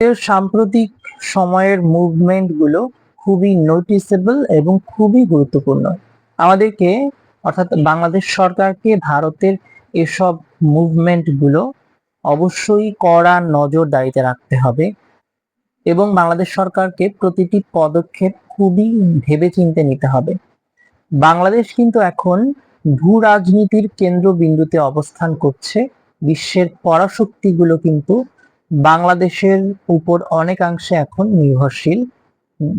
এর সাম্প্রতিক সময়ের মুভমেন্ট গুলো খুবই নোটিসেবল এবং খুবই গুরুত্বপূর্ণ। আমাদেরকে অর্থাৎ বাংলাদেশ সরকারকে ভারতের এসব মুভমেন্ট গুলো অবশ্যই কড়া নজরদারিতে রাখতে হবে এবং বাংলাদেশ সরকারকে প্রতিটি পদক্ষেপ খুবই ভেবেচিন্তে নিতে হবে। বাংলাদেশ কিন্তু এখন ভূ রাজনীতির কেন্দ্রবিন্দুতে অবস্থান করছে। বিশ্বের পরাশক্তিগুলো কিন্তু বাংলাদেশের উপর অনেকাংশে এখন নির্ভরশীল।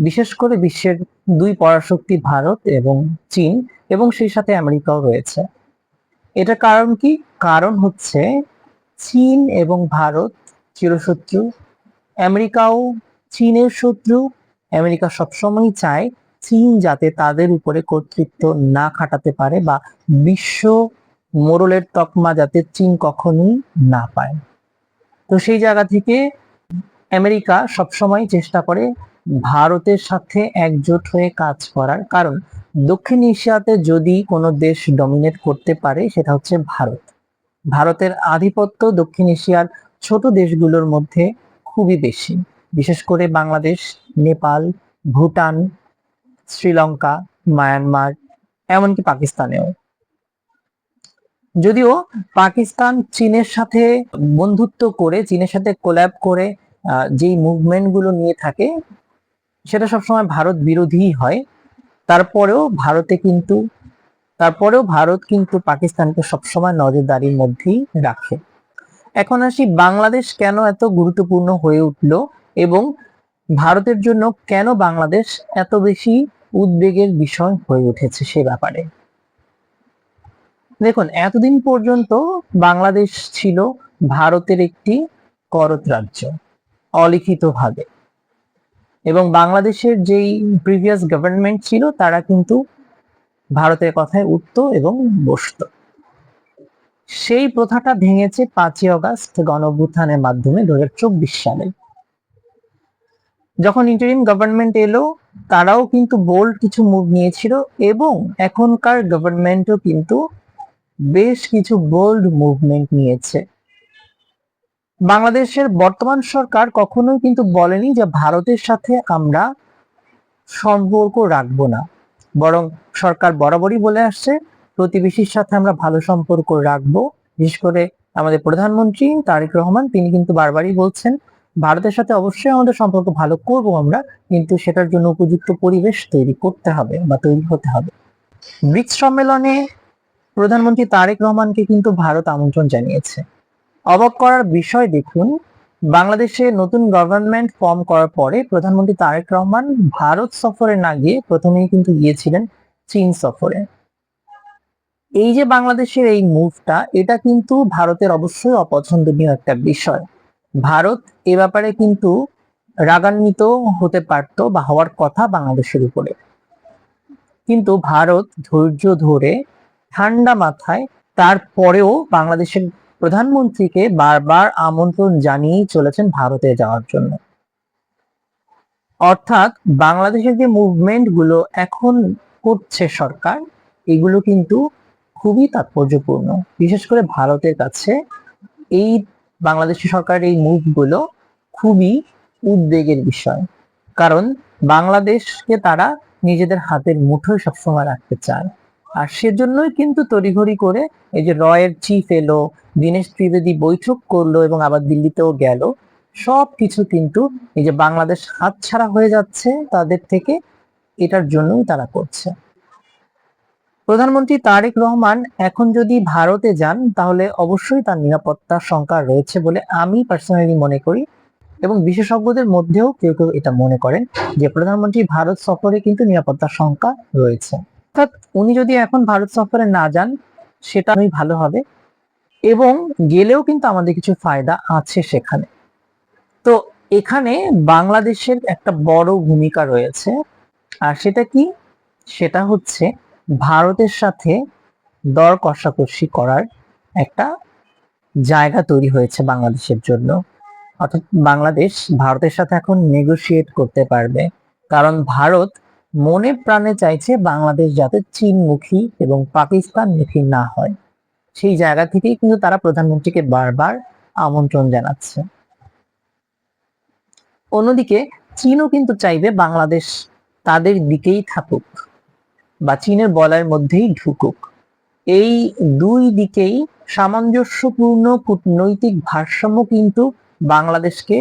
বিশেষ করে বিশ্বের দুই পরাশক্তি ভারত এবং চীন, এবং সেই সাথে আমেরিকাও রয়েছে। এটা কারণ কি? কারণ হচ্ছে চীন এবং ভারত চিরশত্রু, আমেরিকাও চীনের শত্রু। আমেরিকা সবসময় চায় চীন যাতে তাদের উপরে কর্তৃত্ব না খাটাতে পারে বা বিশ্ব মোড়লের তকমা যাতে চীন কখনোই না পায়। তো সেই জায়গা থেকে আমেরিকা সবসময় চেষ্টা করে ভারতের সাথে একজোট হয়ে কাজ করার। কারণ দক্ষিণ এশিয়াতে যদি কোনো দেশ ডমিনেট করতে পারে সেটা হচ্ছে ভারত। ভারতের আধিপত্য দক্ষিণ এশিয়ার ছোট দেশগুলোর মধ্যে খুবই বেশি, বিশেষ করে বাংলাদেশ, নেপাল, ভুটান, শ্রীলঙ্কা, মায়ানমার, এমনকি পাকিস্তানেও। যদিও পাকিস্তান চীনের সাথে বন্ধুত্ব করে, চীনের সাথে কোল্যাব করে যেই মুভমেন্ট গুলো নিয়ে থাকে সেটা সবসময় ভারত বিরোধী হয়। তারপরেও ভারত কিন্তু পাকিস্তানকে সবসময় নজরদারির মধ্যেই রাখে। এখন আসি বাংলাদেশ কেন এত গুরুত্বপূর্ণ হয়ে উঠলো এবং ভারতের জন্য কেন বাংলাদেশ এত বেশি উদ্বেগের বিষয় হয়ে উঠেছে সে ব্যাপারে। দেখুন, এতদিন পর্যন্ত বাংলাদেশ ছিল ভারতের একটি করত রাজ্য, অলিখিতভাবে। এবং বাংলাদেশের যেই প্রিভিয়াস গভর্নমেন্ট ছিল তারা কিন্তু ভারতের কথায় উঠতো এবং বসতো। সেই প্রথাটা ভেঙেছে 5ই অগাস্ট গণঅভ্যুত্থানের মাধ্যমে 2024 সালে। যখন ইন্টারিম গভর্নমেন্ট এলো তারাও কিন্তু বোল্ড কিছু মুভ নিয়েছিল, এবং এখনকার গভর্নমেন্টও কিন্তু বেশ কিছু বোল্ড মুভমেন্ট নিয়েছে। বাংলাদেশের বর্তমান সরকার কখনোই কিন্তু বলেনি যে ভারতের সাথে আমরা সম্পর্ক রাখবো না, বরং সরকার বরাবরই বলে আসছে প্রতিবেশীর সাথে আমরা ভালো সম্পর্ক রাখবো। বিশেষ করে আমাদের প্রধানমন্ত্রী তারেক রহমান, তিনি কিন্তু বারবারই বলছেন ভারতের সাথে অবশ্যই আমাদের সম্পর্ক ভালো করব আমরা, কিন্তু সেটার জন্য উপযুক্ত পরিবেশ তৈরি করতে হবে বা তৈরি হতে হবে। ব্রিক্স সম্মেলনে প্রধানমন্ত্রী তারেক রহমানকে কিন্তু ভারত আমন্ত্রণ জানিয়েছে। অবাক করার বিষয় দেখুন, বাংলাদেশে নতুন গভর্নমেন্ট ফর্ম করার পরে প্রধানমন্ত্রী তারেক রহমান ভারত সফরে না গিয়ে প্রথমেই কিন্তু গিয়েছিলেন চীন সফরে। এই যে বাংলাদেশের এই মুভটা, এটা কিন্তু ভারতের অবশ্যই অপছন্দনীয় একটা বিষয়। ভারত এ ব্যাপারে কিন্তু রাগান্বিত হতে পারত বা হওয়ার কথা বাংলাদেশের উপরে, কিন্তু ভারত ধৈর্য ধরে ঠান্ডা মাথায় তারপরেও বাংলাদেশের প্রধানমন্ত্রীকে বারবার আমন্ত্রণ জানিয়েই চলেছেন ভারতে যাওয়ার জন্য। অর্থাৎ বাংলাদেশের যে মুভমেন্ট গুলো এখন করছে সরকার, এগুলো কিন্তু খুবই তাৎপর্যপূর্ণ। বিশেষ করে ভারতের কাছে এই বাংলাদেশি সরকারের এই মুভ গুলো খুবই উদ্বেগের বিষয়। কারণ বাংলাদেশকে তারা নিজেদের হাতের মুঠোয় সবসময় রাখতে চায়, আর সেজন্যই কিন্তু তড়িঘড়ি করে এই যে রয়ের চিফ এলো, দীনেশ ত্রিবেদী বৈঠক করলো এবং আবার দিল্লিতেও গেল, সবকিছু কিন্তু এই যে বাংলাদেশ হাতছাড়া হয়ে যাচ্ছে তাদের থেকে, এটার জন্যই তারা করছে। প্রধানমন্ত্রী তারেক রহমান এখন যদি ভারতে যান তাহলে অবশ্যই তার নিরাপত্তার শঙ্কা রয়েছে বলে আমি পার্সোনালি মনে করি, এবং বিশেষজ্ঞদের মধ্যেও কেউ কেউ এটা মনে করেন যে প্রধানমন্ত্রী ভারত সফরে কিন্তু নিরাপত্তার শঙ্কা রয়েছে। অর্থাৎ উনি যদি এখন ভারত সফরে না যান সেটা ভালো হবে, এবং গেলেও কিন্তু আমাদের কিছু ফায়দা আছে সেখানে। তো এখানে বাংলাদেশের একটা বড় ভূমিকা রয়েছে, আর সেটা কি? সেটা হচ্ছে ভারতের সাথে দর কষাকষি করার একটা জায়গা তৈরি হয়েছে বাংলাদেশের জন্য। অর্থাৎ বাংলাদেশ ভারতের সাথে এখন নেগোশিয়েট করতে পারবে, কারণ ভারত মনে প্রাণে চাইছে বাংলাদেশ যাতে চীনমুখী এবং পাকিস্তানমুখী না হয়। সেই জায়গা থেকেই কিন্তু তারা প্রধানমন্ত্রীকে বারবার আমন্ত্রণ জানাচ্ছে। অন্যদিকে চীনও কিন্তু চাইবে বাংলাদেশ তাদের দিকেই থাকুক বা চীনের বলয়ের মধ্যেই ঢুকুক। এই দুই দিকেই সামঞ্জস্যপূর্ণ কূটনৈতিক ভারসাম্য কিন্তু বাংলাদেশকে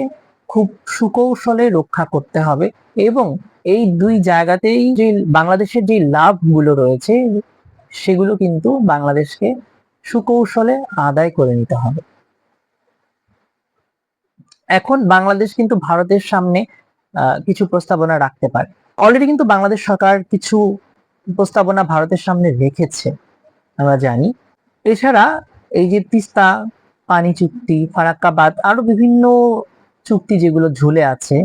খুব সুকৌশলে রক্ষা করতে হবে, এবং এই দুই জায়গাতেই যে বাংলাদেশের যে লাভগুলো রয়েছে সেগুলো কিন্তু বাংলাদেশকে সুকৌশলে আদায় করে নিতে হবে। এখন বাংলাদেশ কিন্তু ভারতের সামনে কিছু প্রস্তাবনা রাখতে পারে। অলরেডি কিন্তু বাংলাদেশ সরকার কিছু প্রস্তাবনা ভারতের সামনে রেখেছে, আমরা জানি। এছাড়া এই যে তিস্তা পানি চুক্তি, ফারাক্কা বাঁধ, আরো বিভিন্ন চুক্তি যেগুলো ঝুলে আছে,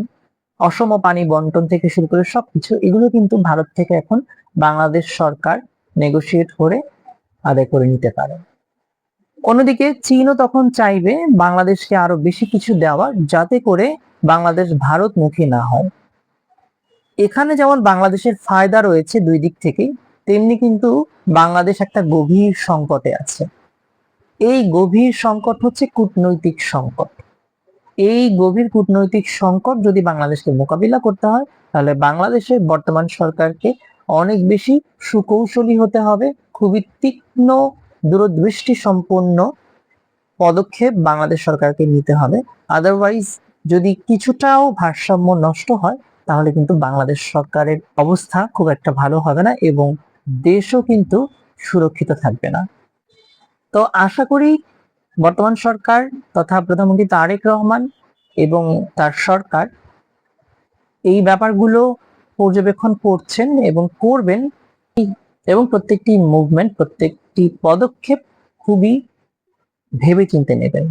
অসম পানি বন্টন থেকে শুরু করে সবকিছু, এগুলো কিন্তু ভারত থেকে এখন বাংলাদেশ সরকার নেগোশিয়েট করে আদায় করে নিতে পারে। অন্যদিকে চীনও তখন চাইবে বাংলাদেশকে আরো বেশি কিছু দেওয়ার, যাতে করে বাংলাদেশ ভারতমুখী না হয়। এখানে যেমন বাংলাদেশের ফায়দা রয়েছে দুই দিক থেকেই, তেমনি কিন্তু বাংলাদেশ একটা গভীর সংকটে আছে। এই গভীর সংকট হচ্ছে কূটনৈতিক সংকট। এই গভীর কূটনৈতিক সংকট যদি বাংলাদেশকে মোকাবিলা করতে হয়, তাহলে বাংলাদেশের বর্তমান সরকারকে অনেক বেশি সুকৌশলী হতে হবে, খুবই তীক্ষ্ণ দূরদৃষ্টি সম্পন্ন পদক্ষেপ বাংলাদেশ সরকারকে নিতে হবে। আদারওয়াইজ যদি কিছুটাও ভারসাম্য নষ্ট হয়, তাহলে কিন্তু বাংলাদেশ সরকারের অবস্থা খুব একটা ভালো হবে না, এবং দেশও কিন্তু সুরক্ষিত থাকবে না। তো আশা করি বর্তমান সরকার তথা প্রধানমন্ত্রী তারেক রহমান এবং তার সরকার এই ব্যাপারগুলো পর্যবেক্ষণ করছেন এবং করবেন, এবং প্রত্যেকটি মুভমেন্ট, প্রত্যেকটি পদক্ষেপ খুবই ভেবেচিন্তে নেবেন।